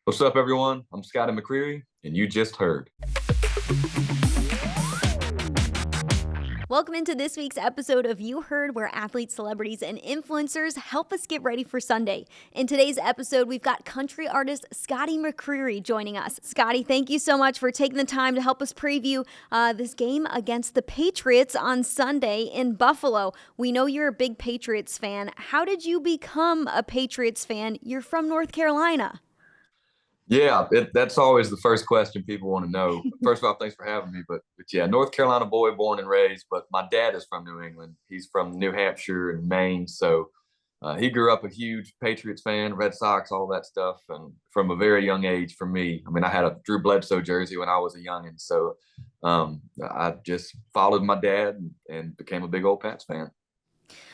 What's up, everyone? I'm Scotty McCreery, and you just heard. Welcome into this week's episode of You Heard, where athletes, celebrities, and influencers help us get ready for Sunday. In today's episode, we've got country artist Scotty McCreery joining us. Scotty, thank you so much for taking the time to help us preview this game against the Patriots on Sunday in Buffalo. We know you're a big Patriots fan. How did you become a Patriots fan? You're from North Carolina. Yeah, that's always the first question people want to know. First of all, thanks for having me. But yeah, North Carolina boy, born and raised. But my dad is from New England. He's from New Hampshire and Maine. So he grew up a huge Patriots fan, Red Sox, all that stuff. And from a very young age, for me, I mean, I had a Drew Bledsoe jersey when I was a youngin'. So I just followed my dad and became a big old Pats fan.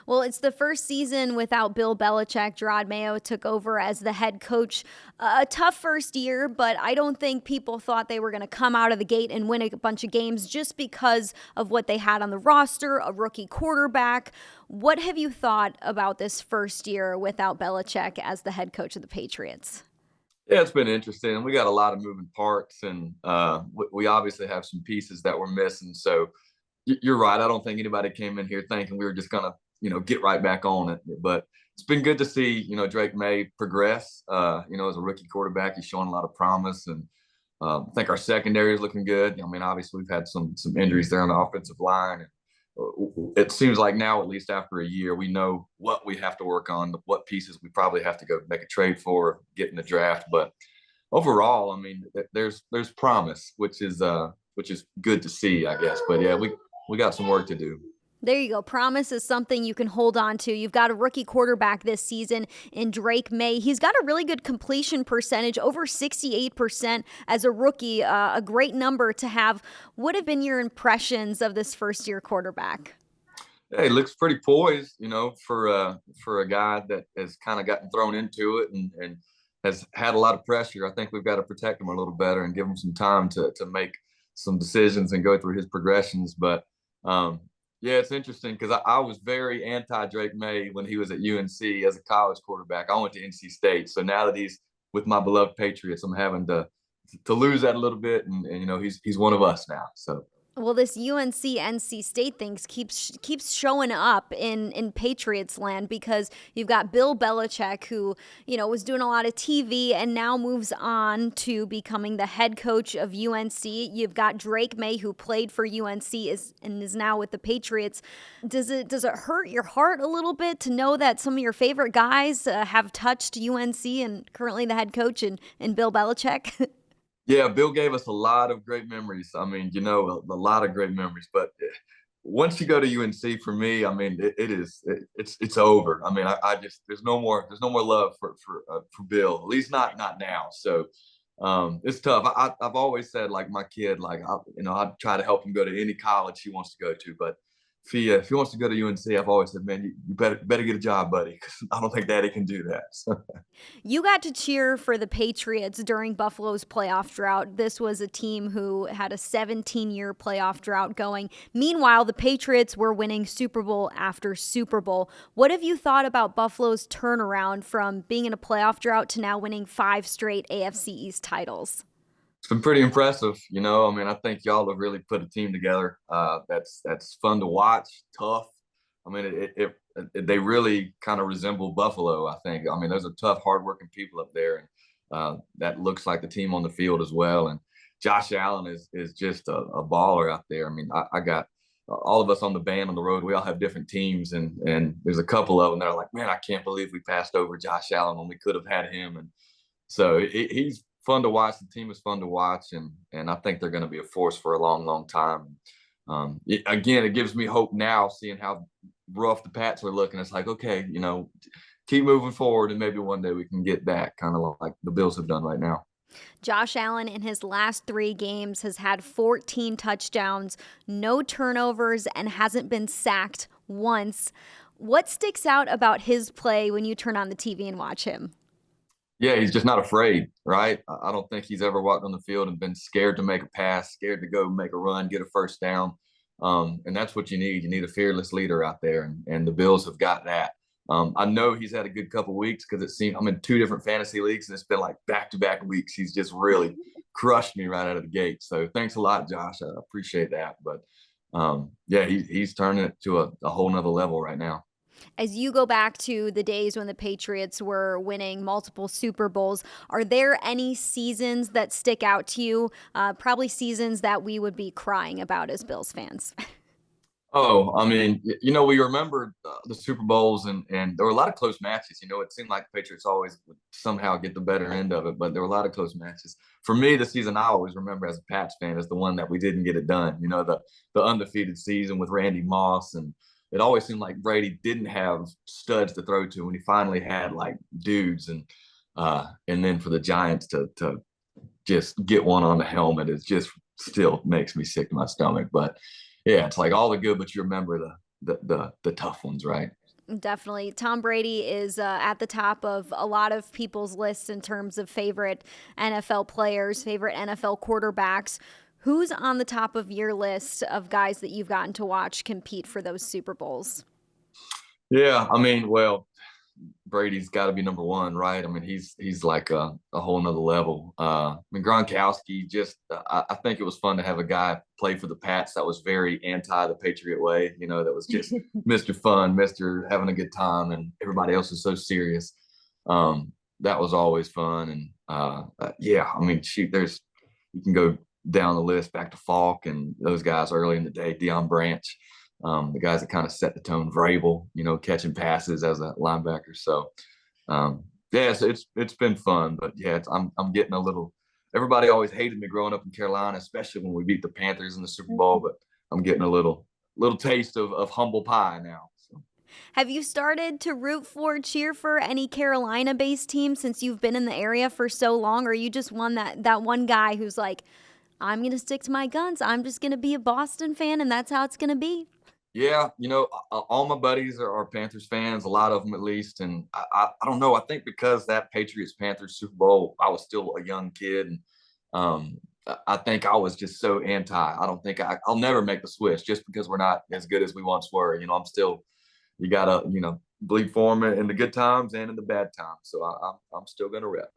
Well, it's the first season without Bill Belichick. Drake Maye took over as the head coach. A tough first year, but I don't think people thought they were going to come out of the gate and win a bunch of games just because of what they had on the roster, a rookie quarterback. What have you thought about this first year without Belichick as the head coach of the Patriots? Yeah, it's been interesting. We got a lot of moving parts, and we obviously have some pieces that we're missing. So you're right. I don't think anybody came in here thinking we were just going to get right back on it. But it's been good to see, Drake Maye progress. As a rookie quarterback, he's showing a lot of promise, and I think our secondary is looking good. I mean, obviously we've had some injuries there on the offensive line. It seems like now, at least after a year, we know what we have to work on, what pieces we probably have to go make a trade for, get in the draft. But overall, I mean, there's promise, which is good to see, I guess. But yeah, we got some work to do. There you go. Promise is something you can hold on to. You've got a rookie quarterback this season in Drake Maye. He's got a really good completion percentage, over 68% as a rookie, a great number to have. What have been your impressions of this first-year quarterback? Yeah, he looks pretty poised, for a guy that has kind of gotten thrown into it and has had a lot of pressure. I think we've got to protect him a little better and give him some time to make some decisions and go through his progressions. But yeah, it's interesting because I was very anti-Drake Maye when he was at UNC as a college quarterback. I went to NC State. So now that he's with my beloved Patriots, I'm having to lose that a little bit. And he's one of us now. So Well, this UNC NC State thing keeps showing up in Patriots land because you've got Bill Belichick, who was doing a lot of TV and now moves on to becoming the head coach of UNC. You've got Drake Maye, who played for UNC and is now with the Patriots. Does it hurt your heart a little bit to know that some of your favorite guys have touched UNC and currently the head coach in Bill Belichick? yeah, Bill gave us a lot of great memories. I mean, a lot of great memories. But once you go to UNC, for me, I mean, it's over. I mean, I just there's no more love for Bill. At least not now. So it's tough. I've always said, like, my kid, like, I try to help him go to any college he wants to go to. But if he wants to go to UNC, I've always said, man, you better get a job, buddy, because I don't think Daddy can do that. So. You got to cheer for the Patriots during Buffalo's playoff drought. This was a team who had a 17-year playoff drought going. Meanwhile, the Patriots were winning Super Bowl after Super Bowl. What have you thought about Buffalo's turnaround from being in a playoff drought to now winning 5 straight AFC East titles? It's been pretty impressive. I mean, I think y'all have really put a team together. That's fun to watch, tough. I mean, they really kind of resemble Buffalo, I think. I mean, those are tough, hardworking people up there, and that looks like the team on the field as well. And Josh Allen is just a baller out there. I mean, I got all of us on the band on the road. We all have different teams, and there's a couple of them that are like, man, I can't believe we passed over Josh Allen when we could have had him. And so he's fun to watch. The team is fun to watch, and I think they're going to be a force for a long, long time. Again, it gives me hope now, seeing how rough the Pats are looking. It's like, okay, keep moving forward, and maybe one day we can get back, kind of like the Bills have done right now. Josh Allen in his last 3 games has had 14 touchdowns, no turnovers, and hasn't been sacked once. What sticks out about his play when you turn on the TV and watch him? Yeah, he's just not afraid, right? I don't think he's ever walked on the field and been scared to make a pass, scared to go make a run, get a first down. And that's what you need. You need a fearless leader out there, and the Bills have got that. I know he's had a good couple weeks because it seemed I'm in 2 different fantasy leagues and it's been like back-to-back weeks. He's just really crushed me right out of the gate. So thanks a lot, Josh. I appreciate that. But yeah, he's turning it to a whole nother level right now. As you go back to the days when the Patriots were winning multiple Super Bowls, are there any seasons that stick out to you? Probably seasons that we would be crying about as Bills fans. Oh, I mean, we remember the Super Bowls, and there were a lot of close matches. It seemed like the Patriots always would somehow get the better end of it, but there were a lot of close matches. For me, the season I always remember as a Pats fan is the one that we didn't get it done. The undefeated season with Randy Moss, and it always seemed like Brady didn't have studs to throw to when he finally had like dudes, and then for the Giants to just get one on the helmet, it just still makes me sick to my stomach. But yeah, it's like all the good, but you remember the tough ones, right? Definitely. Tom Brady is at the top of a lot of people's lists in terms of favorite NFL players, favorite NFL quarterbacks. Who's on the top of your list of guys that you've gotten to watch compete for those Super Bowls? Yeah, I mean, well, Brady's got to be number one, right? I mean, he's like a whole nother level. I mean, Gronkowski. Just I think it was fun to have a guy play for the Pats that was very anti the Patriot way. That was just Mr. Fun, Mr. Having a good time, and everybody else is so serious. That was always fun, and yeah, I mean, shoot, you can go down the list back to Falk and those guys early in the day, Deion Branch, the guys that kind of set the tone. Vrabel, catching passes as a linebacker. So, yeah, so it's been fun, but yeah, I'm getting a little. Everybody always hated me growing up in Carolina, especially when we beat the Panthers in the Super Bowl. But I'm getting a little taste of humble pie now. So. Have you started to root for, cheer for any Carolina-based team since you've been in the area for so long? Or are you just that one guy who's like, I'm going to stick to my guns. I'm just going to be a Boston fan, and that's how it's going to be? Yeah, all my buddies are Panthers fans, a lot of them at least. And I don't know. I think because that Patriots Panthers Super Bowl, I was still a young kid. And I think I was just so anti. I don't think I'll never make the switch just because we're not as good as we once were. I'm still, you got to, bleed for them in the good times and in the bad times. So I'm still going to rep.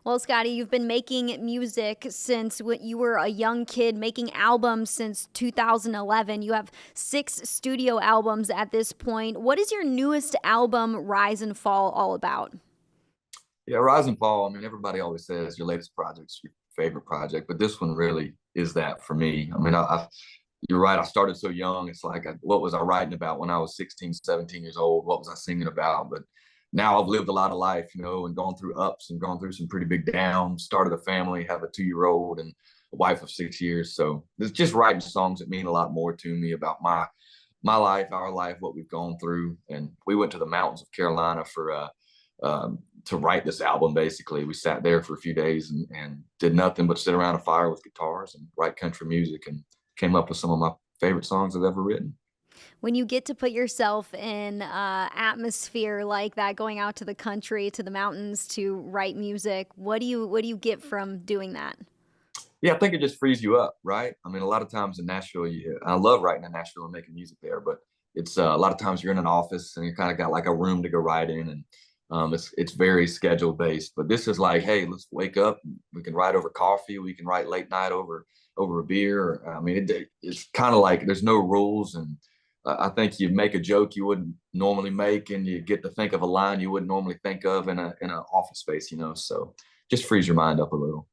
Well, Scotty, you've been making music since when you were a young kid, making albums since 2011. You have 6 studio albums at this point. What is your newest album, Rise and Fall, all about? Yeah, Rise and Fall. I mean, everybody always says your latest project's your favorite project, but this one really is that for me. I mean, you're right. I started so young. It's like, what was I writing about when I was 16, 17 years old? What was I singing about? But now I've lived a lot of life, and gone through ups and gone through some pretty big downs, started a family, have a 2-year-old and a wife of 6 years. So it's just writing songs that mean a lot more to me about my life, our life, what we've gone through. And we went to the mountains of Carolina for to write this album. Basically, we sat there for a few days and did nothing but sit around a fire with guitars and write country music, and came up with some of my favorite songs I've ever written. When you get to put yourself in atmosphere like that, going out to the country, to the mountains to write music, what do you get from doing that? Yeah, I think it just frees you up, right? I mean, a lot of times in Nashville, I love writing in Nashville and making music there, but it's a lot of times you're in an office and you kind of got like a room to go write in, and it's very schedule based. But this is like, hey, let's wake up. We can write over coffee. We can write late night over a beer. I mean, it's kind of like there's no rules, and I think you make a joke you wouldn't normally make, and you get to think of a line you wouldn't normally think of in an office space. So just frees your mind up a little.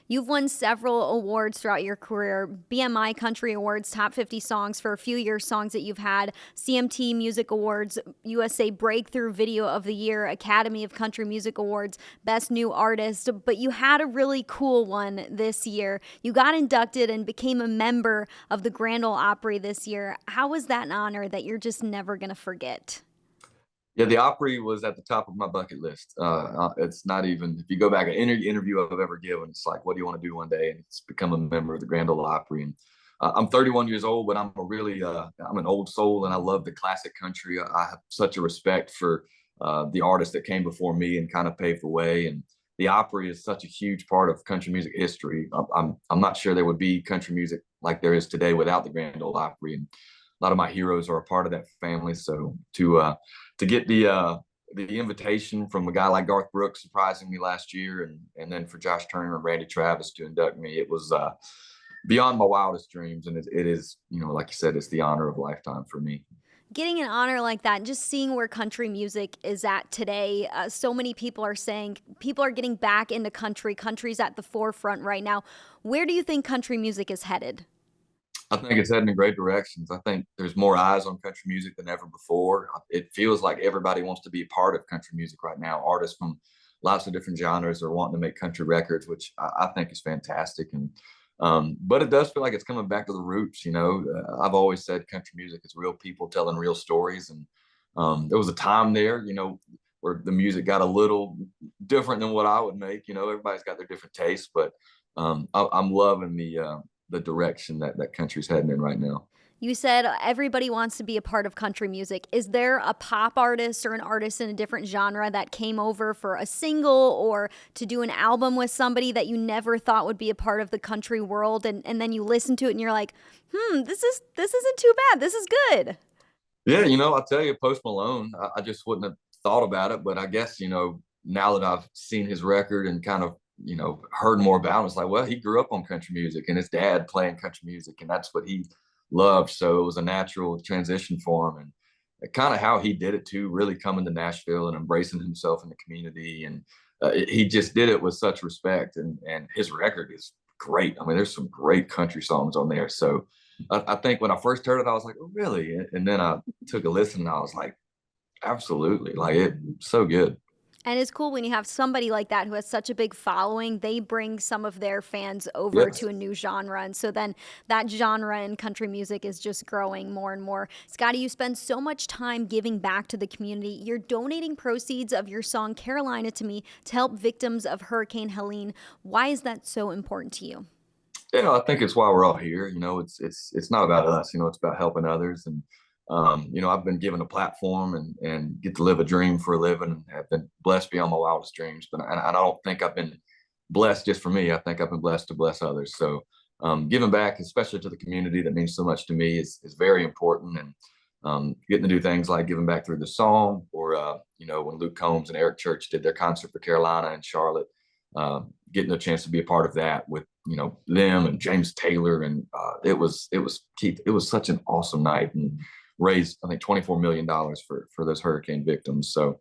You've won several awards throughout your career. BMI Country Awards, Top 50 Songs for a few years, songs that you've had. CMT Music Awards, USA Breakthrough Video of the Year, Academy of Country Music Awards, Best New Artist. But you had a really cool one this year. You got inducted and became a member of the Grand Ole Opry this year. How was that an honor that you're just never going to forget? Yeah, the Opry was at the top of my bucket list. It's not even, if you go back, any interview I've ever given, it's like, what do you want to do one day? And it's become a member of the Grand Ole Opry. And I'm 31 years old, but I'm an old soul, and I love the classic country. I have such a respect for the artists that came before me and kind of paved the way. And the Opry is such a huge part of country music history. I'm not sure there would be country music like there is today without the Grand Ole Opry. And lot of my heroes are a part of that family. So to get the invitation from a guy like Garth Brooks surprising me last year, and then for Josh Turner and Randy Travis to induct me, it was beyond my wildest dreams. And it is, like you said, it's the honor of a lifetime for me. Getting an honor like that and just seeing where country music is at today, so many people are saying people are getting back into country. Country's at the forefront right now. Where do you think country music is headed? I think it's heading in great directions. I think there's more eyes on country music than ever before. It feels like everybody wants to be a part of country music right now. Artists from lots of different genres are wanting to make country records, which I think is fantastic. And but it does feel like it's coming back to the roots. I've always said country music is real people telling real stories, and there was a time there, where the music got a little different than what I would make. Everybody's got their different tastes, but I'm loving the direction that country's heading in right now. You said everybody wants to be a part of country music. Is there a pop artist or an artist in a different genre that came over for a single or to do an album with somebody that you never thought would be a part of the country world, and then you listen to it and you're like, this isn't too bad. This is good. Yeah, I'll tell you, Post Malone, I just wouldn't have thought about it, but I guess, now that I've seen his record and kind of, heard more about him, it's like, well, he grew up on country music and his dad playing country music, and that's what he loved. So it was a natural transition for him, and kind of how he did it too, really coming to Nashville and embracing himself in the community. And he just did it with such respect, and his record is great. I mean, there's some great country songs on there. So I think when I first heard it, I was like, oh, really? And then I took a listen and I was like, absolutely. Like, it's so good. And it's cool when you have somebody like that who has such a big following, they bring some of their fans over Yes. to a new genre. And so then that genre in country music is just growing more and more. Scotty, you spend so much time giving back to the community. You're donating proceeds of your song Carolina to Me to help victims of Hurricane Helene. Why is that so important to you? Yeah, I think it's why we're all here. It's not about us. It's about helping others. And I've been given a platform and get to live a dream for a living, and have been blessed beyond my wildest dreams. But I don't think I've been blessed just for me. I think I've been blessed to bless others. So giving back, especially to the community that means so much to me, is very important. And getting to do things like giving back through the song, or when Luke Combs and Eric Church did their concert for Carolina and Charlotte, getting a chance to be a part of that with them and James Taylor, and it was Keith. It was such an awesome night, and raised, I think, $24 million for those hurricane victims. So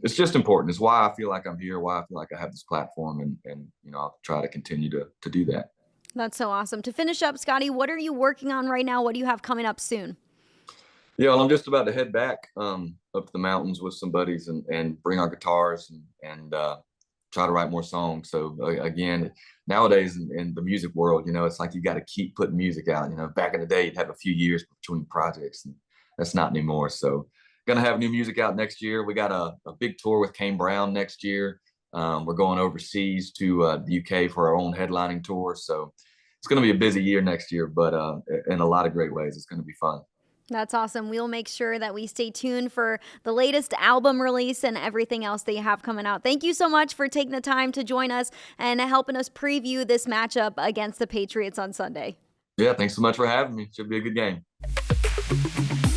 it's just important. It's why I feel like I'm here, why I feel like I have this platform, and I'll try to continue to do that. That's so awesome. To finish up, Scotty, what are you working on right now? What do you have coming up soon? Yeah, well, I'm just about to head back up to the mountains with some buddies, and bring our guitars, and try to write more songs. So again, nowadays in the music world, it's like you got to keep putting music out. Back in the day, you'd have a few years between projects, and that's not anymore. So gonna have new music out next year. We got a big tour with Kane Brown next year. We're going overseas to the UK for our own headlining tour. So it's gonna be a busy year next year, but in a lot of great ways. It's gonna be fun. That's awesome. We'll make sure that we stay tuned for the latest album release and everything else that you have coming out. Thank you so much for taking the time to join us and helping us preview this matchup against the Patriots on Sunday. Yeah, thanks so much for having me. Should be a good game.